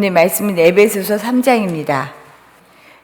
오늘 말씀은 에베소서 3장입니다.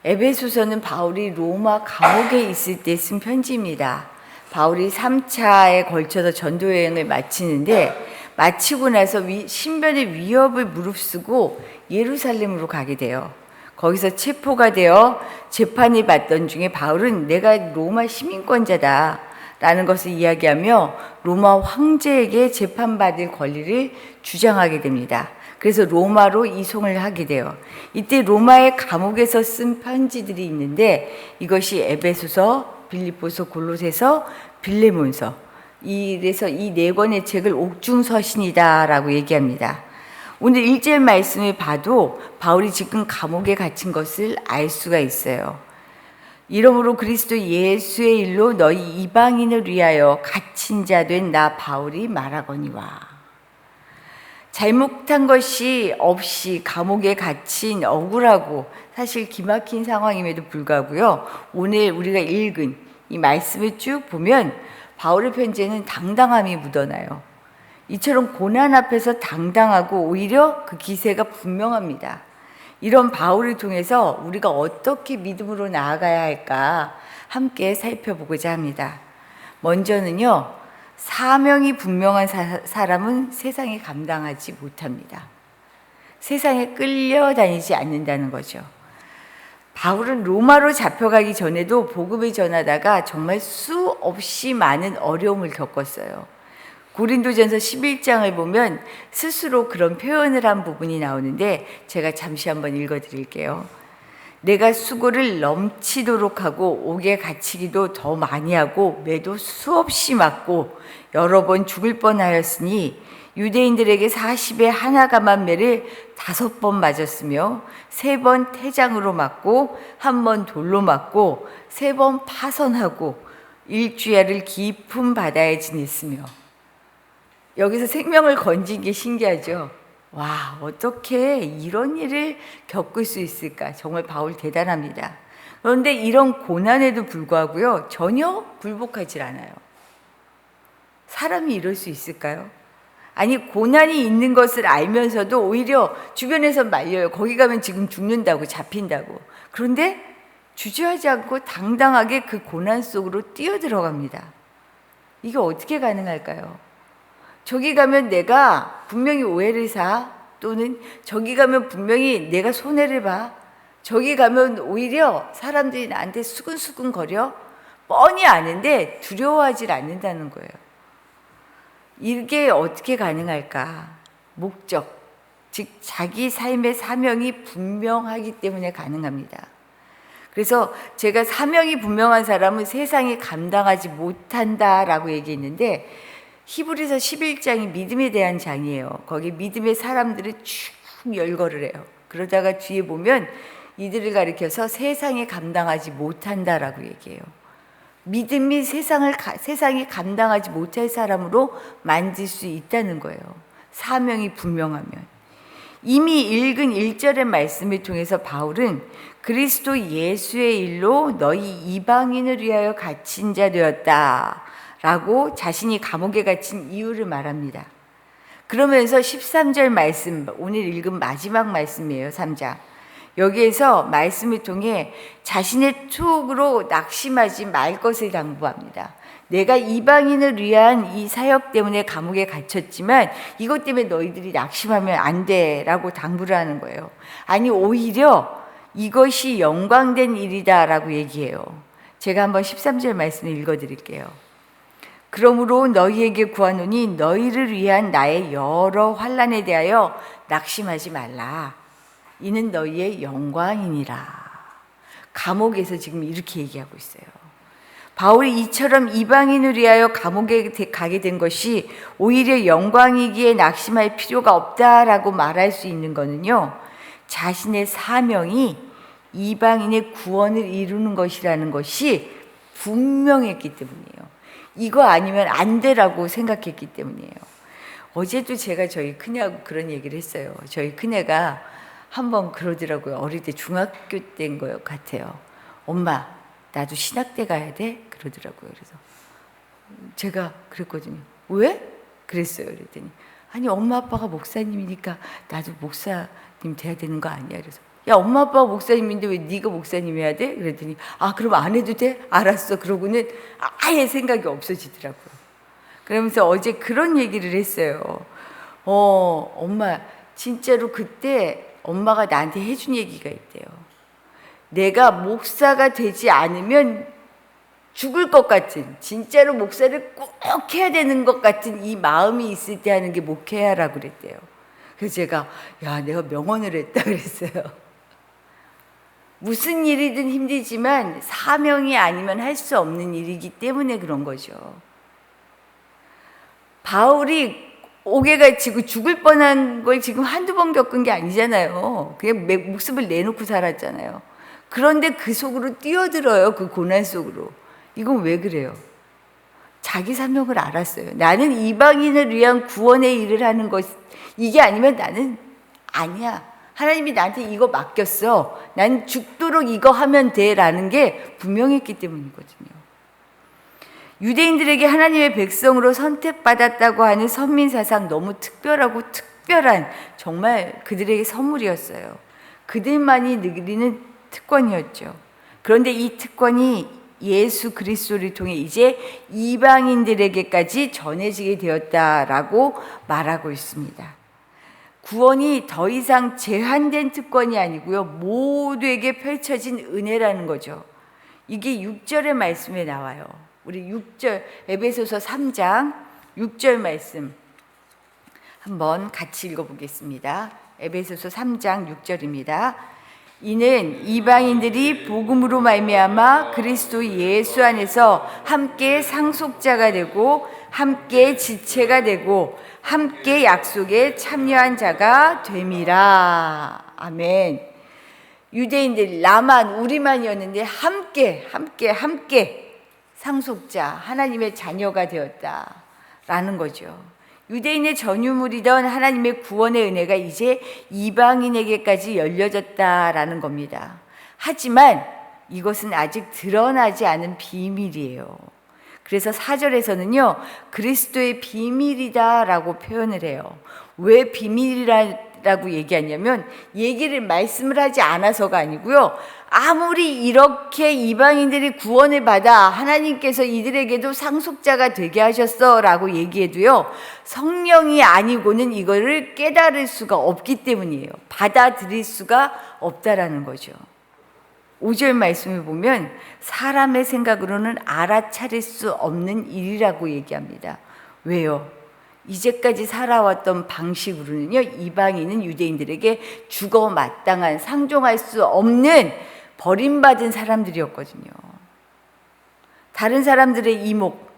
에베소서는 바울이 로마 감옥에 있을 때 쓴 편지입니다. 바울이 3차에 걸쳐서 전도 여행을 마치는데 마치고 나서 신변의 위협을 무릅쓰고 예루살렘으로 가게 돼요. 거기서 체포가 되어 재판을 받던 중에 바울은 내가 로마 시민권자다 라는 것을 이야기하며 로마 황제에게 재판받을 권리를 주장하게 됩니다. 그래서 로마로 이송을 하게 돼요. 이때 로마의 감옥에서 쓴 편지들이 있는데 이것이 에베소서, 빌립보서, 골로새서, 빌레몬서, 이래서 이 네 권의 책을 옥중서신이다라고 얘기합니다. 오늘 1절 말씀을 봐도 바울이 지금 감옥에 갇힌 것을 알 수가 있어요. 이러므로 그리스도 예수의 일로 너희 이방인을 위하여 갇힌 자 된 나 바울이 말하거니와. 잘못한 것이 없이 감옥에 갇힌 억울하고 사실 기막힌 상황임에도 불구하고요. 오늘 우리가 읽은 이 말씀을 쭉 보면 바울의 편지에는 당당함이 묻어나요. 이처럼 고난 앞에서 당당하고 오히려 그 기세가 분명합니다. 이런 바울을 통해서 우리가 어떻게 믿음으로 나아가야 할까 함께 살펴보고자 합니다. 먼저는요. 사명이 분명한 사람은 세상에 감당하지 못합니다. 세상에 끌려다니지 않는다는 거죠. 바울은 로마로 잡혀가기 전에도 복음을 전하다가 정말 수없이 많은 어려움을 겪었어요. 고린도전서 11장을 보면 스스로 그런 표현을 한 부분이 나오는데 제가 잠시 한번 읽어드릴게요. 내가 수고를 넘치도록 하고 옥에 갇히기도 더 많이 하고 매도 수없이 맞고 여러 번 죽을 뻔하였으니 유대인들에게 40에 하나 감한 매를 5번 맞았으며 3번 태장으로 맞고 1번 돌로 맞고 3번 파선하고 일주야를 깊은 바다에 지냈으며. 여기서 생명을 건진 게 신기하죠. 와, 어떻게 이런 일을 겪을 수 있을까? 정말 바울 대단합니다. 그런데 이런 고난에도 불구하고요, 전혀 굴복하지 않아요. 사람이 이럴 수 있을까요? 아니, 고난이 있는 것을 알면서도 오히려 주변에서 말려요. 거기 가면 지금 죽는다고, 잡힌다고. 그런데 주저하지 않고 당당하게 그 고난 속으로 뛰어들어갑니다. 이게 어떻게 가능할까요? 저기 가면 내가 분명히 오해를 사, 또는 저기 가면 분명히 내가 손해를 봐, 저기 가면 오히려 사람들이 나한테 수근수근 거려, 뻔히 아는데 두려워하지 않는다는 거예요. 이게 어떻게 가능할까? 목적, 즉 자기 삶의 사명이 분명하기 때문에 가능합니다. 그래서 제가 사명이 분명한 사람은 세상에 감당하지 못한다라고 얘기했는데 히브리서 11장이 믿음에 대한 장이에요. 거기 믿음의 사람들을 쭉 열거를 해요. 그러다가 뒤에 보면 이들을 가리켜서 세상에 감당하지 못한다라고 얘기해요. 믿음이 세상이 감당하지 못할 사람으로 만들 수 있다는 거예요. 사명이 분명하면. 이미 읽은 1절의 말씀을 통해서 바울은 그리스도 예수의 일로 너희 이방인을 위하여 갇힌 자 되었다 라고 자신이 감옥에 갇힌 이유를 말합니다. 그러면서 13절 말씀, 오늘 읽은 마지막 말씀이에요. 3장. 여기에서 말씀을 통해 자신의 추억으로 낙심하지 말 것을 당부합니다. 내가 이방인을 위한 이 사역 때문에 감옥에 갇혔지만 이것 때문에 너희들이 낙심하면 안 돼 라고 당부를 하는 거예요. 아니, 오히려 이것이 영광된 일이다 라고 얘기해요. 제가 한번 13절 말씀을 읽어드릴게요. 그러므로 너희에게 구하노니 너희를 위한 나의 여러 환난에 대하여 낙심하지 말라. 이는 너희의 영광이니라. 감옥에서 지금 이렇게 얘기하고 있어요. 바울이 이처럼 이방인을 위하여 감옥에 가게 된 것이 오히려 영광이기에 낙심할 필요가 없다라고 말할 수 있는 것은요, 자신의 사명이 이방인의 구원을 이루는 것이라는 것이 분명했기 때문이에요. 이거 아니면 안 되라고 생각했기 때문이에요. 어제도 제가 저희 큰애하고 그런 얘기를 했어요. 저희 큰애가 한번 그러더라고요. 어릴 때 중학교 때인 것 같아요. 엄마, 나도 신학대 가야 돼? 그러더라고요. 그래서 제가 그랬거든요. 왜? 그랬어요. 그랬더니 아니 엄마 아빠가 목사님이니까 나도 목사님 돼야 되는 거 아니야? 그래서 야 엄마 아빠가 목사님인데 왜 네가 목사님 해야 돼? 그랬더니 아 그럼 안 해도 돼? 알았어. 그러고는 아예 생각이 없어지더라고요. 그러면서 어제 그런 얘기를 했어요. 엄마 진짜로 그때 엄마가 나한테 해준 얘기가 있대요. 내가 목사가 되지 않으면 죽을 것 같은, 진짜로 목사를 꼭 해야 되는 것 같은 이 마음이 있을 때 하는 게 목회야라고 그랬대요. 그래서 제가 야 내가 명언을 했다 그랬어요. 무슨 일이든 힘들지만 사명이 아니면 할 수 없는 일이기 때문에 그런 거죠. 바울이 옥에가 지고 죽을 뻔한 걸 지금 한두 번 겪은 게 아니잖아요. 그냥 목숨을 내놓고 살았잖아요. 그런데 그 속으로 뛰어들어요. 그 고난 속으로. 이건 왜 그래요? 자기 사명을 알았어요. 나는 이방인을 위한 구원의 일을 하는 것, 이게 아니면 나는 아니야. 하나님이 나한테 이거 맡겼어. 난 죽도록 이거 하면 돼. 라는 게 분명했기 때문이거든요. 유대인들에게 하나님의 백성으로 선택받았다고 하는 선민사상, 너무 특별하고 특별한 정말 그들에게 선물이었어요. 그들만이 누리는 특권이었죠. 그런데 이 특권이 예수 그리스도를 통해 이제 이방인들에게까지 전해지게 되었다라고 말하고 있습니다. 구원이 더 이상 제한된 특권이 아니고요, 모두에게 펼쳐진 은혜라는 거죠. 이게 6절의 말씀에 나와요. 우리 6절 에베소서 3장 6절 말씀 한번 같이 읽어보겠습니다. 에베소서 3장 6절입니다. 이는 이방인들이 복음으로 말미암아 그리스도 예수 안에서 함께 상속자가 되고 함께 지체가 되고 함께 약속에 참여한 자가 됨이라. 아멘. 유대인들 나만 우리만이었는데 함께 상속자 하나님의 자녀가 되었다라는 거죠. 유대인의 전유물이던 하나님의 구원의 은혜가 이제 이방인에게까지 열려졌다라는 겁니다. 하지만 이것은 아직 드러나지 않은 비밀이에요. 그래서 4절에서는요, 그리스도의 비밀이다라고 표현을 해요. 왜 비밀이라고 얘기하냐면 말씀을 하지 않아서가 아니고요, 아무리 이렇게 이방인들이 구원을 받아 하나님께서 이들에게도 상속자가 되게 하셨어 라고 얘기해도요, 성령이 아니고는 이거를 깨달을 수가 없기 때문이에요. 받아들일 수가 없다라는 거죠. 5절 말씀을 보면 사람의 생각으로는 알아차릴 수 없는 일이라고 얘기합니다. 왜요? 이제까지 살아왔던 방식으로는요, 이방인은 유대인들에게 죽어 마땅한, 상종할 수 없는 버림받은 사람들이었거든요. 다른 사람들의 이목,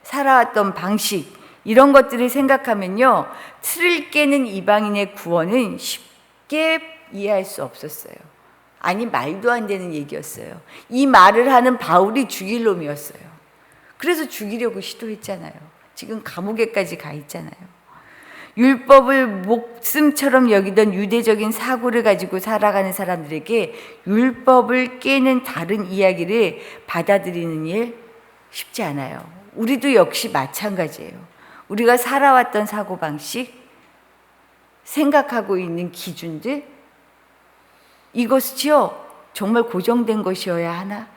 살아왔던 방식, 이런 것들을 생각하면요, 틀을 깨는 이방인의 구원은 쉽게 이해할 수 없었어요. 아니, 말도 안 되는 얘기였어요. 이 말을 하는 바울이 죽일 놈이었어요. 그래서 죽이려고 시도했잖아요. 지금 감옥에까지 가 있잖아요. 율법을 목숨처럼 여기던 유대적인 사고를 가지고 살아가는 사람들에게 율법을 깨는 다른 이야기를 받아들이는 일 쉽지 않아요. 우리도 역시 마찬가지예요. 우리가 살아왔던 사고방식, 생각하고 있는 기준들, 이것이요 정말 고정된 것이어야 하나?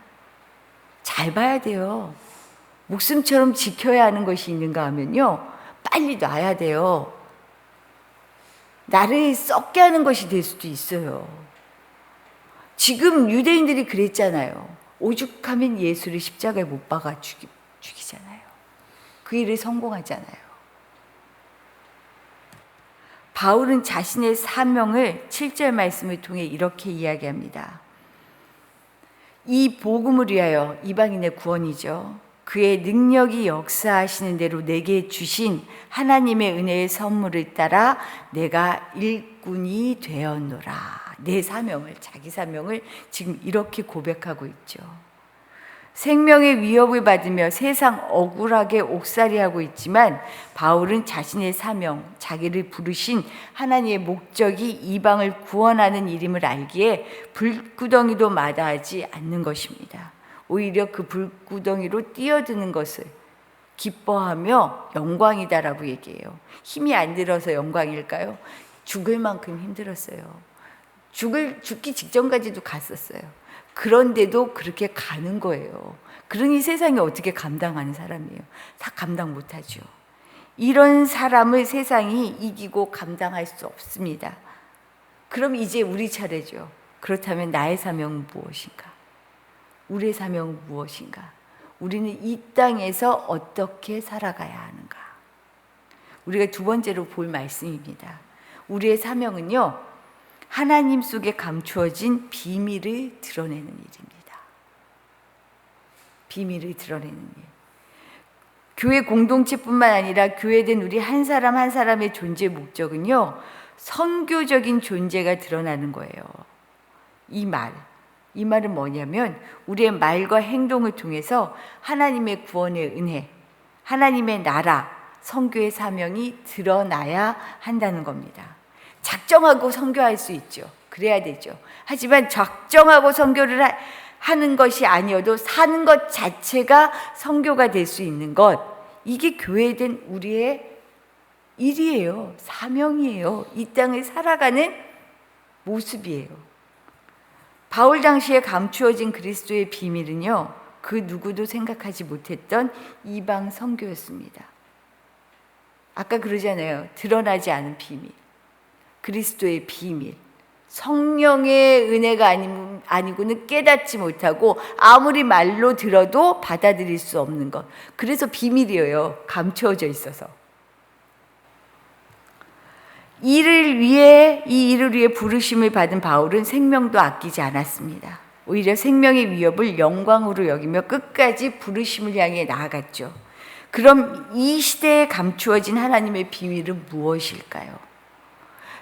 잘 봐야 돼요. 목숨처럼 지켜야 하는 것이 있는가 하면요, 빨리 놔야 돼요. 나를 썩게 하는 것이 될 수도 있어요. 지금 유대인들이 그랬잖아요. 오죽하면 예수를 십자가에 못 박아 죽이잖아요. 그 일을 성공하잖아요. 바울은 자신의 사명을 7절 말씀을 통해 이렇게 이야기합니다. 이 복음을 위하여, 이방인의 구원이죠, 그의 능력이 역사하시는 대로 내게 주신 하나님의 은혜의 선물을 따라 내가 일꾼이 되었노라. 내 사명을, 자기 사명을 지금 이렇게 고백하고 있죠. 생명의 위협을 받으며 세상 억울하게 옥살이하고 있지만 바울은 자신의 사명, 자기를 부르신 하나님의 목적이 이방을 구원하는 일임을 알기에 불구덩이도 마다하지 않는 것입니다. 오히려 그 불구덩이로 뛰어드는 것을 기뻐하며 영광이다라고 얘기해요. 힘이 안 들어서 영광일까요? 죽을 만큼 힘들었어요. 죽기 직전까지도 갔었어요. 그런데도 그렇게 가는 거예요. 그러니 세상에 어떻게 감당하는 사람이에요? 다 감당 못하죠. 이런 사람을 세상이 이기고 감당할 수 없습니다. 그럼 이제 우리 차례죠. 그렇다면 나의 사명은 무엇인가? 우리의 사명은 무엇인가? 우리는 이 땅에서 어떻게 살아가야 하는가? 우리가 두 번째로 볼 말씀입니다. 우리의 사명은요, 하나님 속에 감추어진 비밀을 드러내는 일입니다. 비밀을 드러내는 일. 교회 공동체뿐만 아니라 교회된 우리 한 사람 한 사람의 존재 목적은요, 선교적인 존재가 드러나는 거예요. 이 말은 뭐냐면 우리의 말과 행동을 통해서 하나님의 구원의 은혜, 하나님의 나라, 선교의 사명이 드러나야 한다는 겁니다. 작정하고 선교할 수 있죠. 그래야 되죠. 하지만 작정하고 선교를 하는 것이 아니어도 사는 것 자체가 선교가 될 수 있는 것, 이게 교회된 우리의 일이에요. 사명이에요. 이 땅을 살아가는 모습이에요. 바울 당시에 감추어진 그리스도의 비밀은요, 그 누구도 생각하지 못했던 이방 선교였습니다. 아까 그러잖아요. 드러나지 않은 비밀, 그리스도의 비밀, 성령의 은혜가 아니고는 깨닫지 못하고 아무리 말로 들어도 받아들일 수 없는 것. 그래서 비밀이에요. 감추어져 있어서. 이 일을 위해 부르심을 받은 바울은 생명도 아끼지 않았습니다. 오히려 생명의 위협을 영광으로 여기며 끝까지 부르심을 향해 나아갔죠. 그럼 이 시대에 감추어진 하나님의 비밀은 무엇일까요?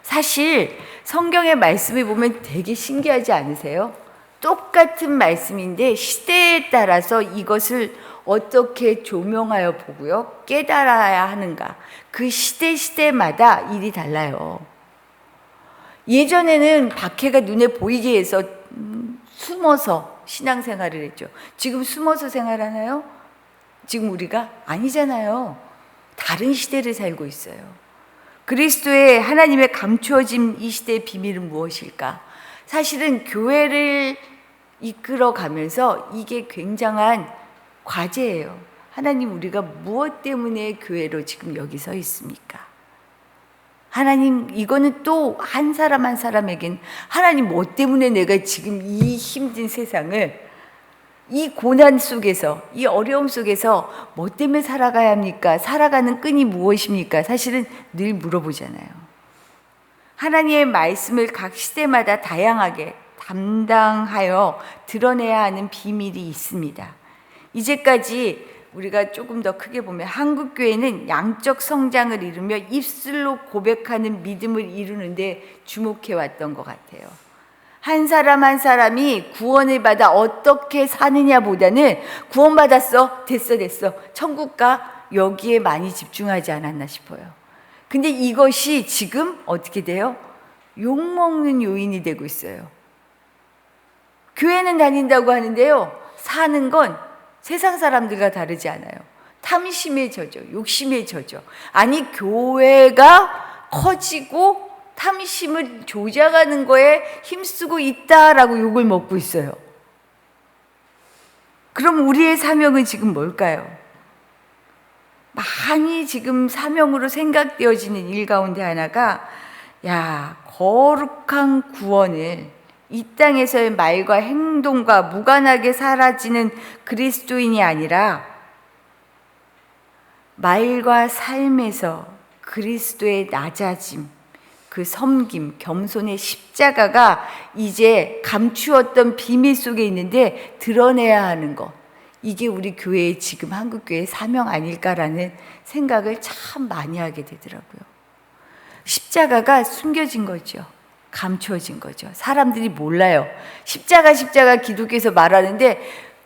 사실 성경의 말씀을 보면 되게 신기하지 않으세요? 똑같은 말씀인데 시대에 따라서 이것을 어떻게 조명하여 보고요, 깨달아야 하는가, 그 시대마다 일이 달라요. 예전에는 박해가 눈에 보이게 해서 숨어서 신앙생활을 했죠. 지금 숨어서 생활하나요? 지금 우리가 아니잖아요. 다른 시대를 살고 있어요. 그리스도의 하나님의 감추어진 이 시대의 비밀은 무엇일까? 사실은 교회를 이끌어가면서 이게 굉장한 과제예요. 하나님, 우리가 무엇 때문에 교회로 지금 여기 서 있습니까? 하나님, 이거는 또 한 사람 한 사람에겐 하나님, 뭐 때문에 내가 지금 이 힘든 세상을, 이 고난 속에서, 이 어려움 속에서 뭐 때문에 살아가야 합니까? 살아가는 끈이 무엇입니까? 사실은 늘 물어보잖아요. 하나님의 말씀을 각 시대마다 다양하게 담당하여 드러내야 하는 비밀이 있습니다. 이제까지 우리가 조금 더 크게 보면 한국교회는 양적 성장을 이루며 입술로 고백하는 믿음을 이루는데 주목해왔던 것 같아요. 한 사람 한 사람이 구원을 받아 어떻게 사느냐보다는 구원받았어, 됐어, 천국 가, 여기에 많이 집중하지 않았나 싶어요. 근데 이것이 지금 어떻게 돼요? 욕먹는 요인이 되고 있어요. 교회는 다닌다고 하는데요, 사는 건 세상 사람들과 다르지 않아요. 탐심에 젖어, 욕심에 젖어. 아니, 교회가 커지고 탐심을 조작하는 거에 힘쓰고 있다라고 욕을 먹고 있어요. 그럼 우리의 사명은 지금 뭘까요? 많이 지금 사명으로 생각되어지는 일 가운데 하나가, 거룩한 구원을 이 땅에서의 말과 행동과 무관하게 사라지는 그리스도인이 아니라 말과 삶에서 그리스도의 낮아짐, 그 섬김, 겸손의 십자가가 이제 감추었던 비밀 속에 있는데 드러내야 하는 것, 이게 우리 교회의 지금 한국교회의 사명 아닐까라는 생각을 참 많이 하게 되더라고요. 십자가가 숨겨진 거죠. 감추어진 거죠. 사람들이 몰라요. 십자가 기독교에서 말하는데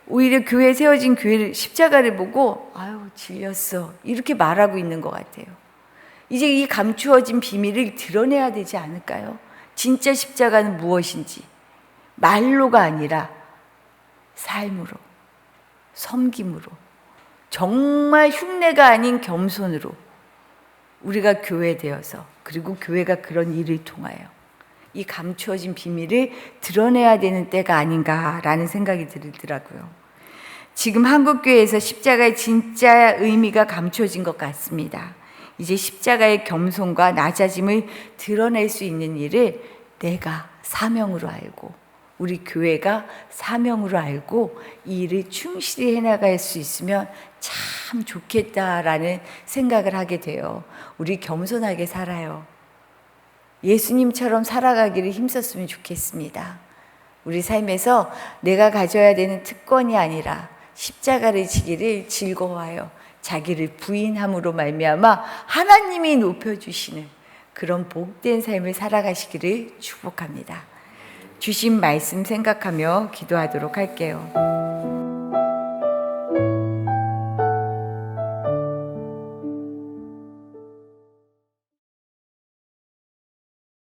오히려 교회에 세워진 교회를 십자가를 보고 아유 질렸어 이렇게 말하고 있는 것 같아요. 이제 이 감추어진 비밀을 드러내야 되지 않을까요? 진짜 십자가는 무엇인지 말로가 아니라 삶으로, 섬김으로, 정말 흉내가 아닌 겸손으로 우리가 교회 되어서, 그리고 교회가 그런 일을 통하여 이 감추어진 비밀을 드러내야 되는 때가 아닌가라는 생각이 들더라고요. 지금 한국교회에서 십자가의 진짜 의미가 감추어진 것 같습니다. 이제 십자가의 겸손과 낮아짐을 드러낼 수 있는 일을 내가 사명으로 알고, 우리 교회가 사명으로 알고 이 일을 충실히 해나갈 수 있으면 참 좋겠다라는 생각을 하게 돼요. 우리 겸손하게 살아요. 예수님처럼 살아가기를 힘썼으면 좋겠습니다. 우리 삶에서 내가 가져야 되는 특권이 아니라 십자가를 지기를 즐거워하여 자기를 부인함으로 말미암아 하나님이 높여주시는 그런 복된 삶을 살아가시기를 축복합니다. 주신 말씀 생각하며 기도하도록 할게요.